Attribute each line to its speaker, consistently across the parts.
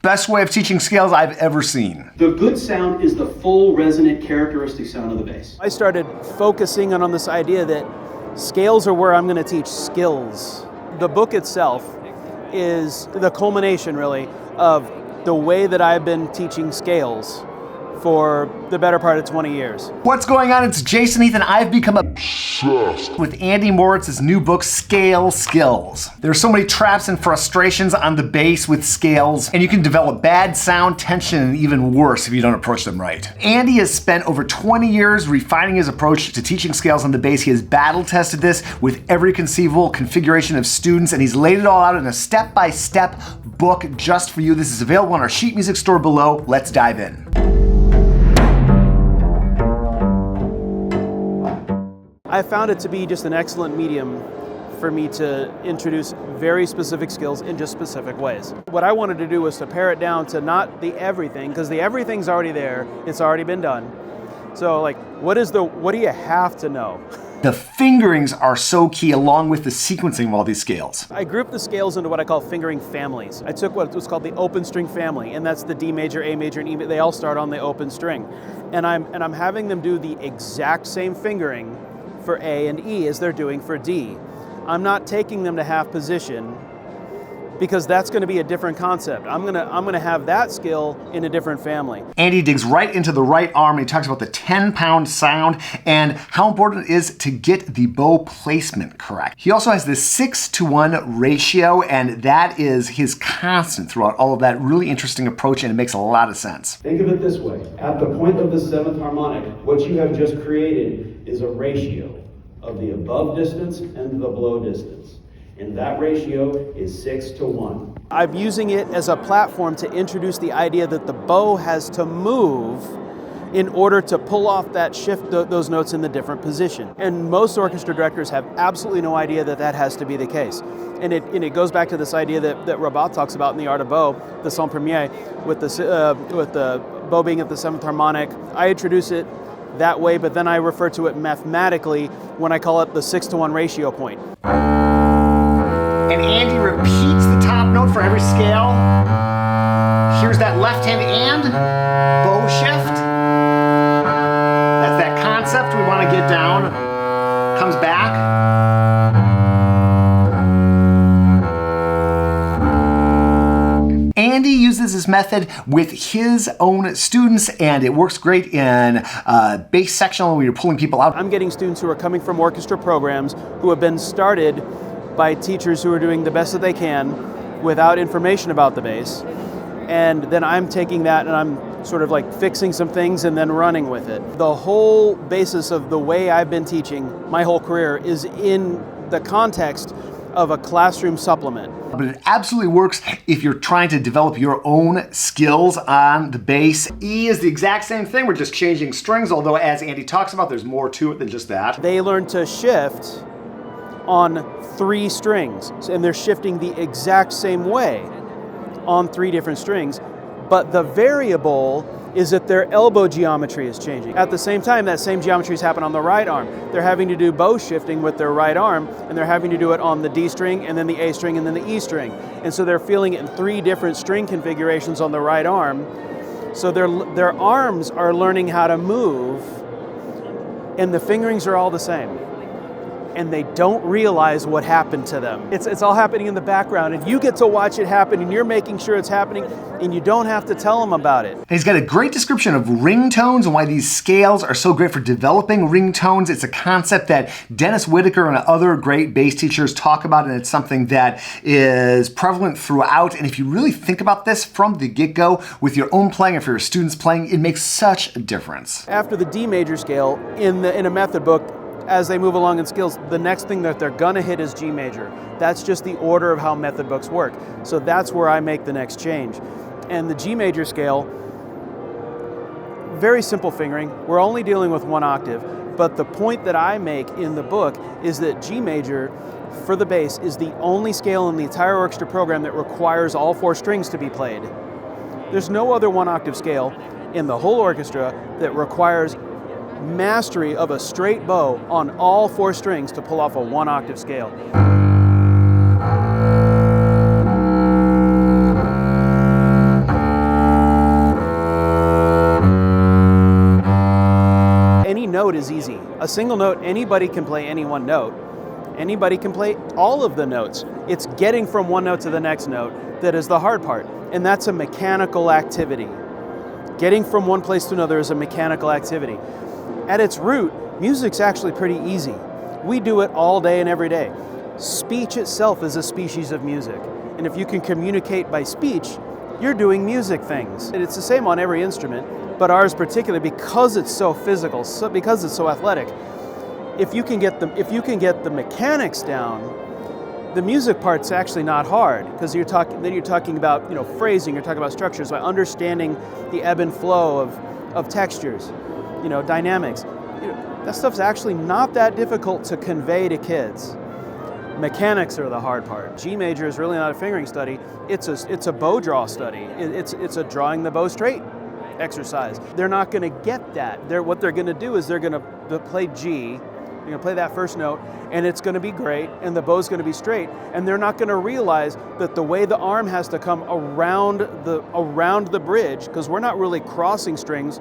Speaker 1: Best way of teaching scales I've ever seen.
Speaker 2: The good sound is the full resonant characteristic sound of the bass.
Speaker 3: I started focusing on this idea that scales are where I'm going to teach skills. The book itself is the culmination, really, of the way that I've been teaching scales for the better part of 20 years.
Speaker 1: What's going on? It's Jason Heath, and I've become obsessed with Andy Moritz's new book, Scale Skills. There's so many traps and frustrations on the bass with scales, and you can develop bad sound, tension, and even worse if you don't approach them right. Andy has spent over 20 years refining his approach to teaching scales on the bass. He has battle tested this with every conceivable configuration of students, and he's laid it all out in a step-by-step book just for you. This is available on our sheet music store below. Let's dive in.
Speaker 3: I found it to be just an excellent medium for me to introduce very specific skills in just specific ways. What I wanted to do was to pare it down to not the everything, because the everything's already there, it's already been done. So like, what do you have to know?
Speaker 1: The fingerings are so key, along with the sequencing of all these scales.
Speaker 3: I grouped the scales into what I call fingering families. I took what was called the open string family, and that's the D major, A major, and E major. They all start on the open string. And I'm having them do the exact same fingering for A and E as they're doing for D. I'm not taking them to half position because that's going to be a different concept. I'm gonna have that skill in a different family.
Speaker 1: Andy digs right into the right arm, and he talks about the 10-pound sound and how important it is to get the bow placement correct. He also has this 6-to-1 ratio, and that is his constant throughout all of that. Really interesting approach, and it makes a lot of sense.
Speaker 2: Think of it this way. At the point of the 7th harmonic, what you have just created is a ratio of the above distance and the below distance. And that ratio is 6-to-1.
Speaker 3: I'm using it as a platform to introduce the idea that the bow has to move in order to pull off that shift, those notes in the different position. And most orchestra directors have absolutely no idea that that has to be the case. And it goes back to this idea that Rabat talks about in The Art of Bow, the son premier, with the bow being at the 7th harmonic. I introduce it that way, but then I refer to it mathematically when I call it the 6-to-1 ratio point.
Speaker 1: And Andy repeats the top note for every scale. Here's that left hand and bow shift. That's that concept we want to get down. Comes back. Andy uses this method with his own students, and it works great in bass sectional when you're pulling people out.
Speaker 3: I'm getting students who are coming from orchestra programs who have been started by teachers who are doing the best that they can without information about the bass. And then I'm taking that and I'm sort of like fixing some things and then running with it. The whole basis of the way I've been teaching my whole career is in the context of a classroom supplement.
Speaker 1: But it absolutely works if you're trying to develop your own skills on the bass. E is the exact same thing, we're just changing strings, although as Andy talks about, there's more to it than just that.
Speaker 3: They learn to shift on 3 strings, and they're shifting the exact same way on 3 different strings, but the variable is that their elbow geometry is changing. At the same time, that same geometry is happening on the right arm. They're having to do bow shifting with their right arm, and they're having to do it on the D string, and then the A string, and then the E string. And so they're feeling it in 3 different string configurations on the right arm. So their arms are learning how to move, and the fingerings are all the same. And they don't realize what happened to them. It's all happening in the background, and you get to watch it happen, and you're making sure it's happening, and you don't have to tell them about it.
Speaker 1: And he's got a great description of ringtones and why these scales are so great for developing ringtones. It's a concept that Dennis Whitaker and other great bass teachers talk about, and it's something that is prevalent throughout. And if you really think about this from the get-go with your own playing, or for your students playing, it makes such a difference.
Speaker 3: After the D major scale, in a method book, as they move along in skills, the next thing that they're gonna hit is G major. That's just the order of how method books work. So that's where I make the next change. And the G major scale, very simple fingering. We're only dealing with 1 octave, but the point that I make in the book is that G major for the bass is the only scale in the entire orchestra program that requires all 4 strings to be played. There's no other 1 octave scale in the whole orchestra that requires mastery of a straight bow on all 4 strings to pull off a 1 octave scale. is easy. A single note, anybody can play any one note. Anybody can play all of the notes. It's getting from one note to the next note that is the hard part. And that's a mechanical activity. Getting from one place to another is a mechanical activity. At its root, music's actually pretty easy. We do it all day and every day. Speech itself is a species of music. And if you can communicate by speech, you're doing music things. And it's the same on every instrument, but ours particularly, because it's so physical, because it's so athletic, if you can get the mechanics down, the music part's actually not hard, because you're talking about, you know, phrasing, you're talking about structures, by understanding the ebb and flow of textures, you know, dynamics. You know, that stuff's actually not that difficult to convey to kids. Mechanics are the hard part. G major is really not a fingering study. It's a bow draw study. It's a drawing the bow straight exercise. They're not going to get that. What they're going to do is they're going to play G. They're going to play that first note, and it's going to be great, and the bow's going to be straight, and they're not going to realize that the way the arm has to come around the bridge, because we're not really crossing strings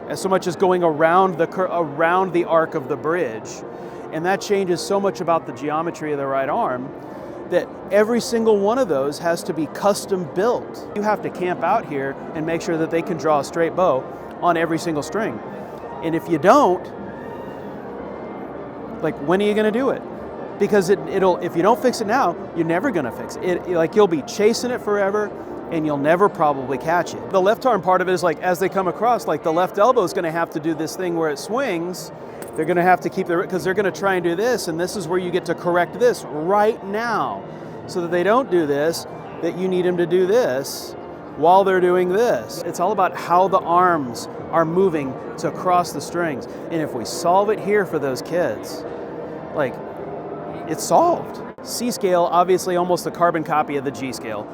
Speaker 3: as so much as going around the arc of the bridge. And that changes so much about the geometry of the right arm that every single one of those has to be custom built. You have to camp out here and make sure that they can draw a straight bow on every single string. And if you don't, like, when are you going to do it? Because if you don't fix it now, you're never going to fix it. Like, you'll be chasing it forever, and you'll never probably catch it. The left arm part of it is, like, as they come across, like, the left elbow is going to have to do this thing where it swings. They're going to have to keep because they're going to try and do this, and this is where you get to correct this right now, so that they don't do this, that you need them to do this while they're doing this. It's all about how the arms are moving to cross the strings. And if we solve it here for those kids, like, it's solved. C scale, obviously almost a carbon copy of the G scale.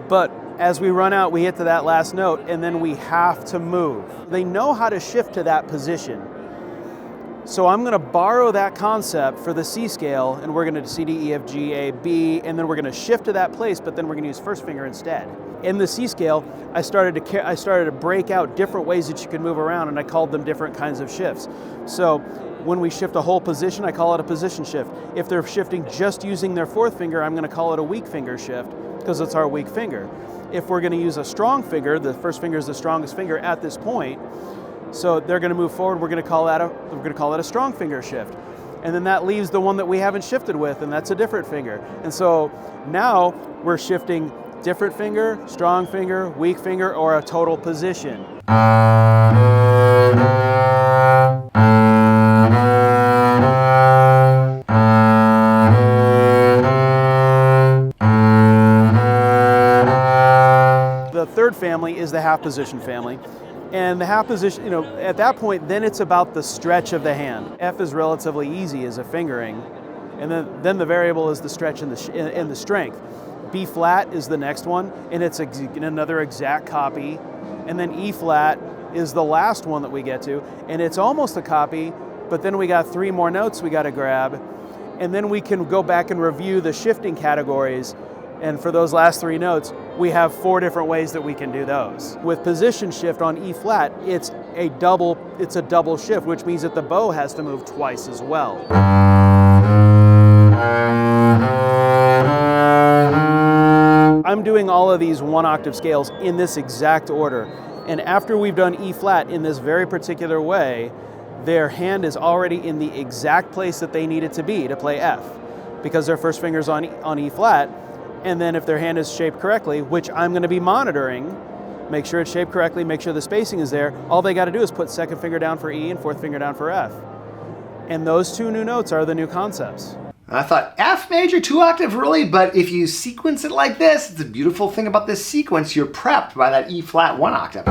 Speaker 3: But as we run out, we hit to that last note, and then we have to move. They know how to shift to that position. So I'm going to borrow that concept for the C scale, and we're going to do C, D, E, F, G, A, B, and then we're going to shift to that place, but then we're going to use first finger instead. In the C scale, I started to break out different ways that you could move around, and I called them different kinds of shifts. So when we shift a whole position, I call it a position shift. If they're shifting just using their fourth finger, I'm going to call it a weak finger shift, because it's our weak finger. If we're going to use a strong finger, the first finger is the strongest finger at this point, so they're going to move forward. We're going to call it a strong finger shift, and then that leaves the one that we haven't shifted with, and that's a different finger. And so now we're shifting different finger, strong finger, weak finger, or a total position. The third family is the half position family. And the half position, you know, at that point, then it's about the stretch of the hand. F is relatively easy as a fingering, and then the variable is the stretch and the strength. B flat is the next one, and it's another exact copy. And then E flat is the last one that we get to, and it's almost a copy, but then we got 3 more notes we got to grab, and then we can go back and review the shifting categories. And for those last 3 notes, we have 4 different ways that we can do those. With position shift on E flat, it's a double shift, which means that the bow has to move twice as well. I'm doing all of these 1-octave scales in this exact order. And after we've done E flat in this very particular way, their hand is already in the exact place that they need it to be to play F, because their first finger's on E flat. And then if their hand is shaped correctly, which I'm going to be monitoring, make sure it's shaped correctly, make sure the spacing is there, all they got to do is put second finger down for E and fourth finger down for F. And those 2 new notes are the new concepts.
Speaker 1: I thought, F major, 2-octave, really? But if you sequence it like this, the beautiful thing about this sequence, you're prepped by that E flat 1-octave.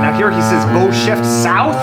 Speaker 1: Now here he says bow shift south.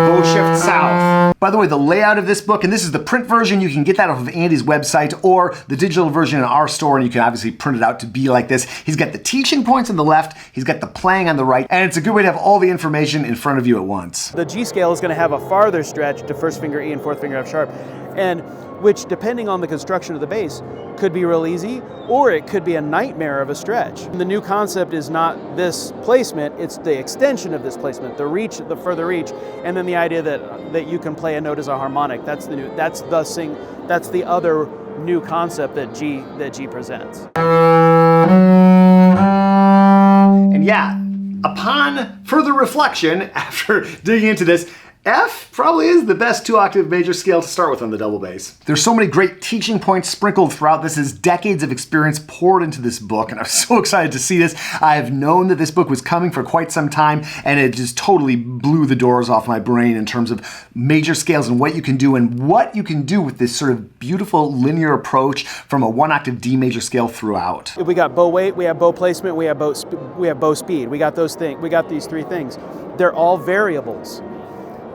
Speaker 1: Bow shift south. By the way, the layout of this book, and this is the print version, you can get that off of Andy's website, or the digital version in our store, and you can obviously print it out to be like this. He's got the teaching points on the left, he's got the playing on the right, and it's a good way to have all the information in front of you at once.
Speaker 3: The G scale is going to have a farther stretch to first finger E and fourth finger F sharp, and which, depending on the construction of the bass, could be real easy, or it could be a nightmare of a stretch. The new concept is not this placement, it's the extension of this placement, the reach, the further reach, and then the idea that you can play a note as a harmonic. That's the other new concept that G presents.
Speaker 1: And yeah, upon further reflection, after digging into this, F probably is the best 2-octave major scale to start with on the double bass. There's so many great teaching points sprinkled throughout. This is decades of experience poured into this book, and I'm so excited to see this. I've known that this book was coming for quite some time, and it just totally blew the doors off my brain in terms of major scales and what you can do with this sort of beautiful linear approach from a 1-octave D major scale throughout.
Speaker 3: We got bow weight, we have bow placement, we have bow speed. We got those things. We got these three things. They're all variables.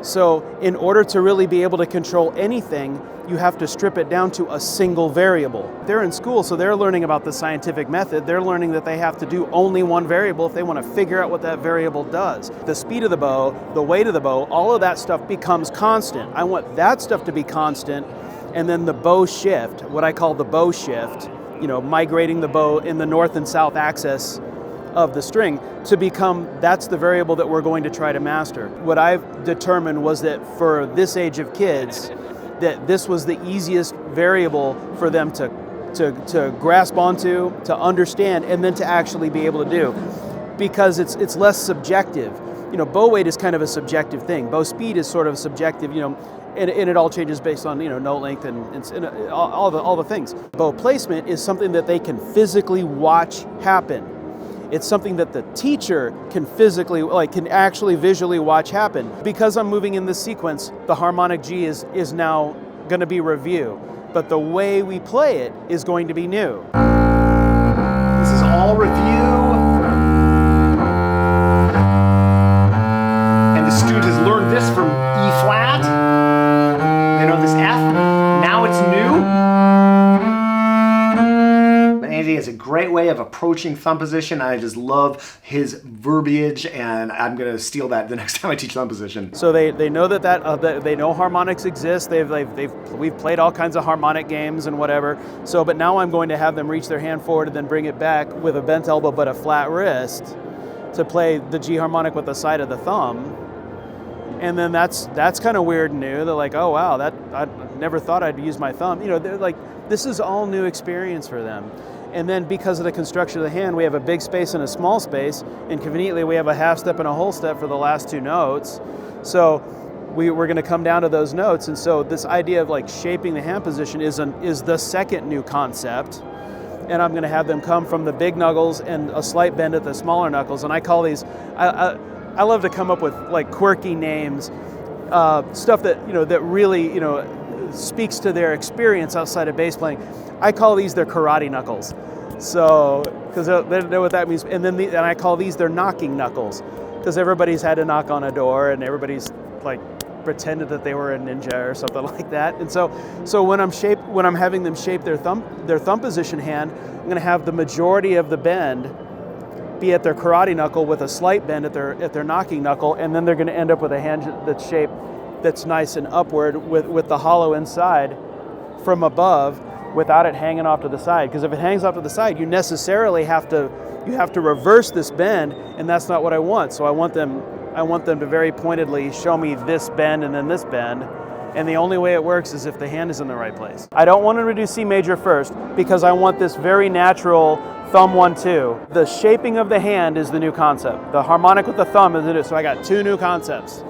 Speaker 3: So in order to really be able to control anything, you have to strip it down to a single variable. They're in school, so they're learning about the scientific method. They're learning that they have to do only one variable if they want to figure out what that variable does. The speed of the bow, the weight of the bow, all of that stuff becomes constant. I want that stuff to be constant, and then the bow shift, what I call the bow shift, migrating the bow in the north and south axis of the string to become, that's the variable that we're going to try to master. What I've determined was that for this age of kids, that this was the easiest variable for them to grasp onto, to understand, and then to actually be able to do, because it's less subjective. Bow weight is kind of a subjective thing. Bow speed is sort of subjective, and it all changes based on note length and all the things. Bow placement is something that they can physically watch happen. It's something that the teacher can can actually visually watch happen. Because I'm moving in this sequence, the harmonic G is now going to be review, but the way we play it is going to be new.
Speaker 1: This is all review. And the student has learned this from E flat. They know this F. Now it's new. Andy has a great way of approaching thumb position. I just love his verbiage, and I'm going to steal that the next time I teach thumb position.
Speaker 3: So they know that they know harmonics exist. We've played all kinds of harmonic games and whatever. So, but now I'm going to have them reach their hand forward and then bring it back with a bent elbow but a flat wrist to play the G harmonic with the side of the thumb. And then that's kind of weird and new. They're like, oh wow, I never thought I'd use my thumb. They're like, this is all new experience for them. And then because of the construction of the hand, we have a big space and a small space, and conveniently we have a half step and a whole step for the last two notes. So we're going to come down to those notes, and so this idea of shaping the hand position is the second new concept. And I'm going to have them come from the big knuckles and a slight bend at the smaller knuckles, and I call these, I love to come up with quirky names, stuff that that really speaks to their experience outside of bass playing. I call these their karate knuckles, so because they know what that means. And then and I call these their knocking knuckles, because everybody's had to knock on a door and everybody's pretended that they were a ninja or something like that. And so when I'm having them shape their thumb position hand, I'm going to have the majority of the bend be at their karate knuckle with a slight bend at their knocking knuckle, and then they're going to end up with a hand that's shaped that's nice and upward with the hollow inside from above, without it hanging off to the side. Because if it hangs off to the side, you necessarily have to reverse this bend, and that's not what I want. So I want them to very pointedly show me this bend and then this bend, and the only way it works is if the hand is in the right place. I don't want them to do C major first, because I want this very natural thumb 1-2. The shaping of the hand is the new concept. The harmonic with the thumb is it. So I got two new concepts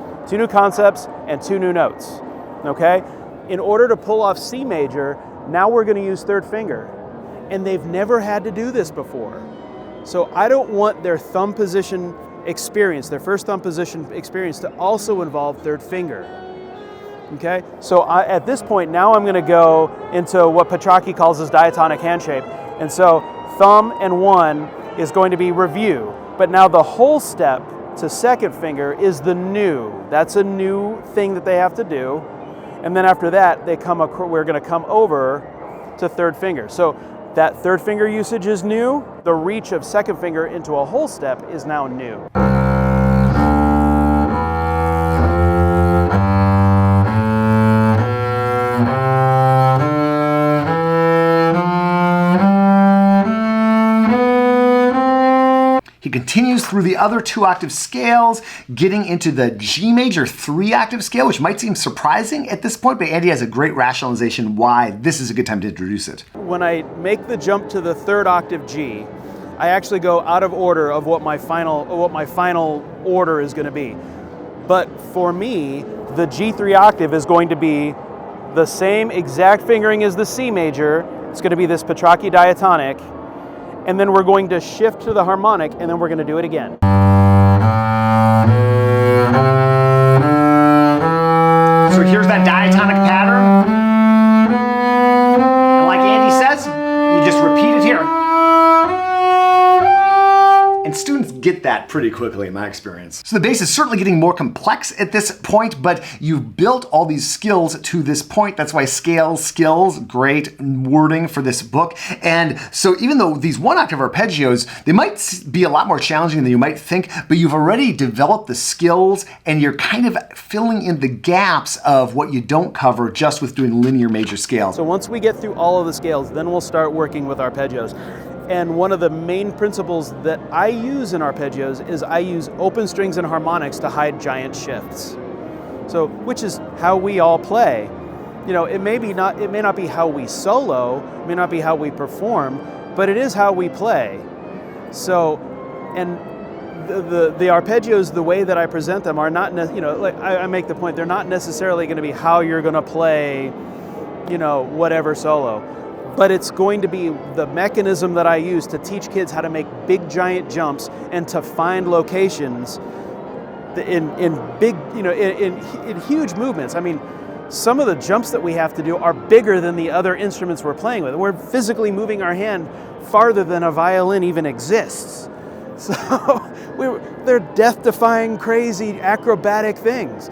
Speaker 3: and two new notes. Okay? In order to pull off C major, now we're going to use third finger, and they've never had to do this before. So I don't want their thumb position experience, their first thumb position experience, to also involve third finger. Okay, so at this point now I'm going to go into what Petrocchi calls his diatonic hand shape, and so thumb and 1 is going to be review, but now the whole step to second finger is the new. That's a new thing that they have to do. And then after that, we're going to come over to third finger. So that third finger usage is new. The reach of second finger into a whole step is now new.
Speaker 1: continues through the other 2-octave scales, getting into the G major 3-octave scale, which might seem surprising at this point, but Andy has a great rationalization why this is a good time to introduce it.
Speaker 3: When I make the jump to the 3rd octave G, I actually go out of order of what my final order is going to be. But for me, the G3 octave is going to be the same exact fingering as the C major. It's going to be this Petrarchi diatonic, and then we're going to shift to the harmonic, and then we're going to do it again.
Speaker 1: So here's that diatonic pattern. And like Andy says, you just repeat it here. And students get that pretty quickly in my experience. So the bass is certainly getting more complex at this point, but you've built all these skills to this point. That's why scales, skills, great wording for this book. And so even though these 1-octave arpeggios, they might be a lot more challenging than you might think, but you've already developed the skills and you're kind of filling in the gaps of what you don't cover just with doing linear major scales.
Speaker 3: So once we get through all of the scales, then we'll start working with arpeggios. And one of the main principles that I use in arpeggios is I use open strings and harmonics to hide giant shifts. So, which is how we all play. You know, it may not be how we solo, it may not be how we perform, but it is how we play. So, and the arpeggios, the way that I present them are not, like I make the point, they're not necessarily going to be how you're going to play, whatever solo. But it's going to be the mechanism that I use to teach kids how to make big giant jumps and to find locations in big, in huge movements. I mean, some of the jumps that we have to do are bigger than the other instruments we're playing with. We're physically moving our hand farther than a violin even exists. So they're death-defying, crazy, acrobatic things.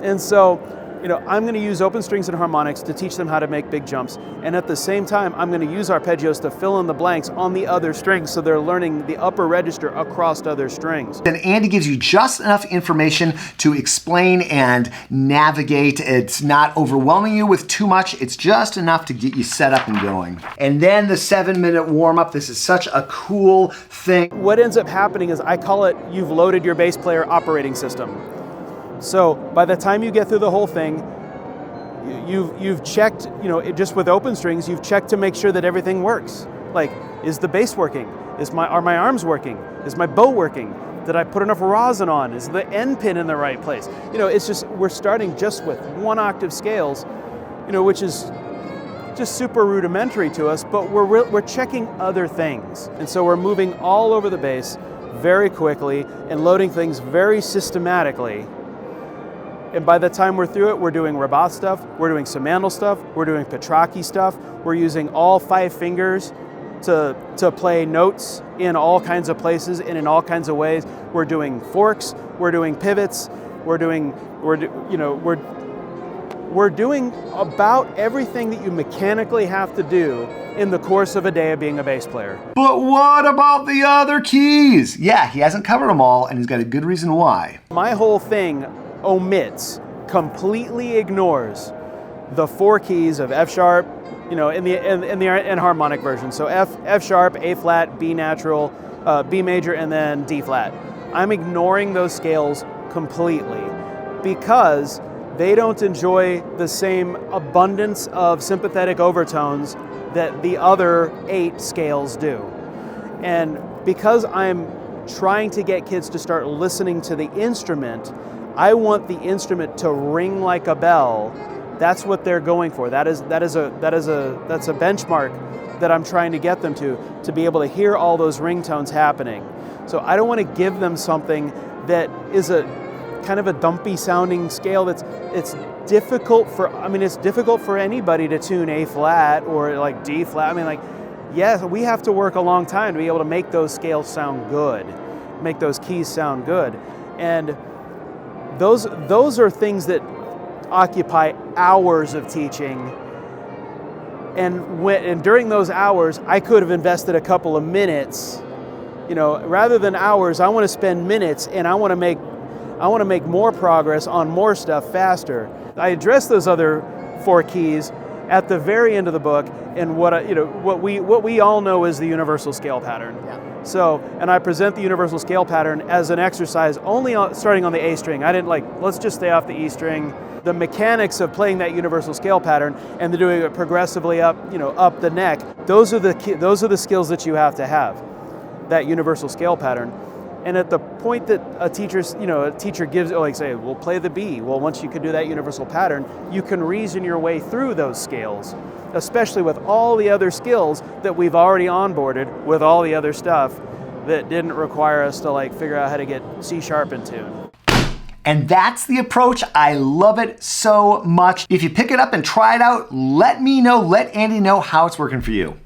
Speaker 3: And so, I'm going to use open strings and harmonics to teach them how to make big jumps. And at the same time, I'm going to use arpeggios to fill in the blanks on the other strings so they're learning the upper register across other strings.
Speaker 1: Then Andy gives you just enough information to explain and navigate. It's not overwhelming you with too much. It's just enough to get you set up and going. And then the 7-minute warm-up. This is such a cool thing.
Speaker 3: What ends up happening is I call it, you've loaded your bass player operating system. So by the time you get through the whole thing, you've checked, just with open strings, you've checked to make sure that everything works. Like, is the bass working? Are my arms working? Is my bow working? Did I put enough rosin on? Is the end pin in the right place? It's just, we're starting just with 1-octave scales, which is just super rudimentary to us, but we're checking other things. And so we're moving all over the bass very quickly and loading things very systematically. And by the time we're through it, we're doing Rabat stuff, we're doing Simandl stuff, we're doing Petrarchi stuff, we're using all 5 fingers to play notes in all kinds of places and in all kinds of ways. We're doing forks, we're doing pivots, we're doing about everything that you mechanically have to do in the course of a day of being a bass player.
Speaker 1: But what about the other keys? Yeah, he hasn't covered them all, and he's got a good reason why.
Speaker 3: My whole thing completely ignores the 4 keys of F sharp, in the harmonic version. So F sharp, A flat, B natural, B major, and then D flat. I'm ignoring those scales completely because they don't enjoy the same abundance of sympathetic overtones that the other 8 scales do. And because I'm trying to get kids to start listening to the instrument, I want the instrument to ring like a bell. That's what they're going for. That's a benchmark that I'm trying to get them to be able to hear all those ringtones happening. So I don't want to give them something that is a kind of a dumpy sounding scale it's difficult for anybody to tune A flat or like D flat. Yes, we have to work a long time to be able to make those scales sound good, make those keys sound good. And those are things that occupy hours of teaching. And during those hours, I could have invested a couple of minutes. Rather than hours, I want to spend minutes, and I want to make more progress on more stuff faster. I address those other 4 keys at the very end of the book in what we all know is the universal scale pattern.
Speaker 1: Yeah.
Speaker 3: So, and I present the universal scale pattern as an exercise only starting on the A string. I didn't let's just stay off the E string. The mechanics of playing that universal scale pattern and doing it progressively up, up the neck. Those are the skills that you have to have. That universal scale pattern. And at the point that a teacher gives, we'll play the B. Well, once you can do that universal pattern, you can reason your way through those scales, especially with all the other skills that we've already onboarded with all the other stuff that didn't require us to figure out how to get C sharp in tune.
Speaker 1: And that's the approach. I love it so much. If you pick it up and try it out, let me know, let Andy know how it's working for you.